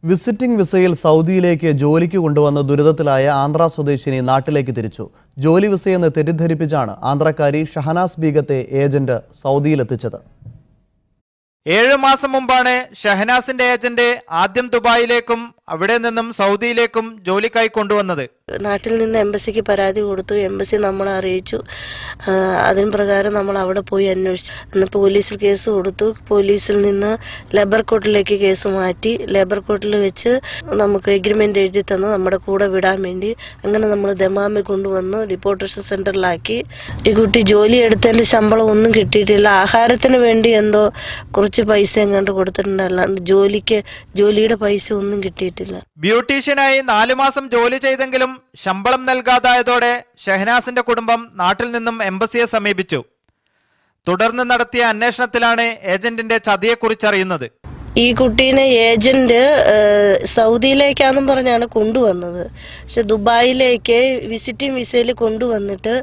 Visiting വിസയിൽ സൗദിയിലേക്ക് ജോലിക്ക് കൊണ്ടുവന്ന ദുരിതത്തിലായ ആന്ധ്ര സ്വദേശിനി നാട്ടിലേക്ക് തിരിച്ചു. ജോലി വിസയെന്ന് തെറ്റിദ്ധരിപ്പിച്ചാണ് ആന്ധ്രക്കാരി ഷഹനാസ് ബീഗത്തെ ഏജന്റ് സൗദിയിലെത്തിച്ചത്. 7 മാസം മുമ്പാണ് ഷഹനാസിന്റെ ഏജന്റ് ആദ്യം ദുബായിലേക്കും അവിടെ നിന്നും സൗദിയിലേക്കും ജോലിക്കായി കൊണ്ടുവന്നത്. നാട്ടിൽ നിന്ന് എംബസിക്ക് പരാതി കൊടുത്തു. എംബസി നമ്മളെ അറിയിച്ചു. അതിന് പ്രകാരം നമ്മൾ അവിടെ പോയി അന്വേഷിച്ചു. പോലീസിൽ കേസ് കൊടുത്തു. പോലീസിൽ നിന്ന് ലേബർ കോർട്ടിലേക്ക് കേസ് മാറ്റി. ലേബർ കോർട്ടിൽ വെച്ച് നമുക്ക് എഗ്രിമെന്റ് എഴുതി തന്നു നമ്മുടെ കൂടെ വിടാൻ വേണ്ടി. അങ്ങനെ നമ്മൾ ദമാമിൽ കൊണ്ടുവന്ന് ഡിപ്പോർട്ടേഷൻ സെന്ററിലാക്കി. ഈ കുട്ടി ജോലി എടുത്തതിന്റെ ശമ്പളം ഒന്നും കിട്ടിയിട്ടില്ല. ആഹാരത്തിന് വേണ്ടി എന്തോ കുറച്ച് പൈസ എങ്ങാണ്ട് കൊടുത്തിട്ടുണ്ട്. അല്ലാണ്ട് ജോലിയുടെ പൈസ ഒന്നും കിട്ടിയിട്ടില്ല. ബ്യൂട്ടീഷ്യനായി 4 മാസം ജോലി ചെയ്തെങ്കിലും ശമ്പളം നൽകാതായതോടെ ഷഹനാസിന്റെ കുടുംബം നാട്ടിൽ നിന്നും എംബസിയെ സമീപിച്ചു. തുടർന്ന് നടത്തിയ അന്വേഷണത്തിലാണ് ഏജന്റിന്റെ ചതിയെക്കുറിച്ചറിയുന്നത്. ഈ കുട്ടീനെ ഏജന്റ് സൗദിയിലേക്കാണെന്നും പറഞ്ഞാണ് കൊണ്ടുവന്നത്. പക്ഷെ ദുബായിലേക്ക് വിസിറ്റിംഗ് വിസയിൽ കൊണ്ടുവന്നിട്ട്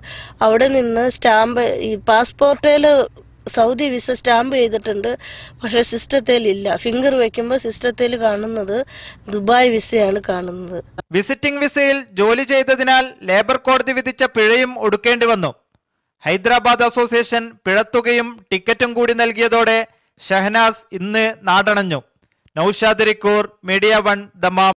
അവിടെ നിന്ന് സ്റ്റാമ്പ് ഈ പാസ്പോർട്ടിൽ സൗദി വിസ സ്റ്റാമ്പ് ചെയ്തിട്ടുണ്ട്. പക്ഷെ സിസ്റ്റത്തിൽ ഇല്ല. ഫിംഗർ വെക്കുമ്പോൾ സിസ്റ്റത്തിൽ കാണുന്നത് ദുബായ് വിസയാണ് കാണുന്നത്. വിസിറ്റിംഗ് വിസയിൽ ജോലി ചെയ്തതിനാൽ ലേബർ കോടതി വിധിച്ച പിഴയും ഒടുക്കേണ്ടി വന്നു. ഹൈദരാബാദ് അസോസിയേഷൻ പിഴത്തുകയും ടിക്കറ്റും കൂടി നൽകിയതോടെ ഷഹനാസ് ഇന്ന് നാടണഞ്ഞു. Naushad റിക്കൂർ, media 1, Dammam.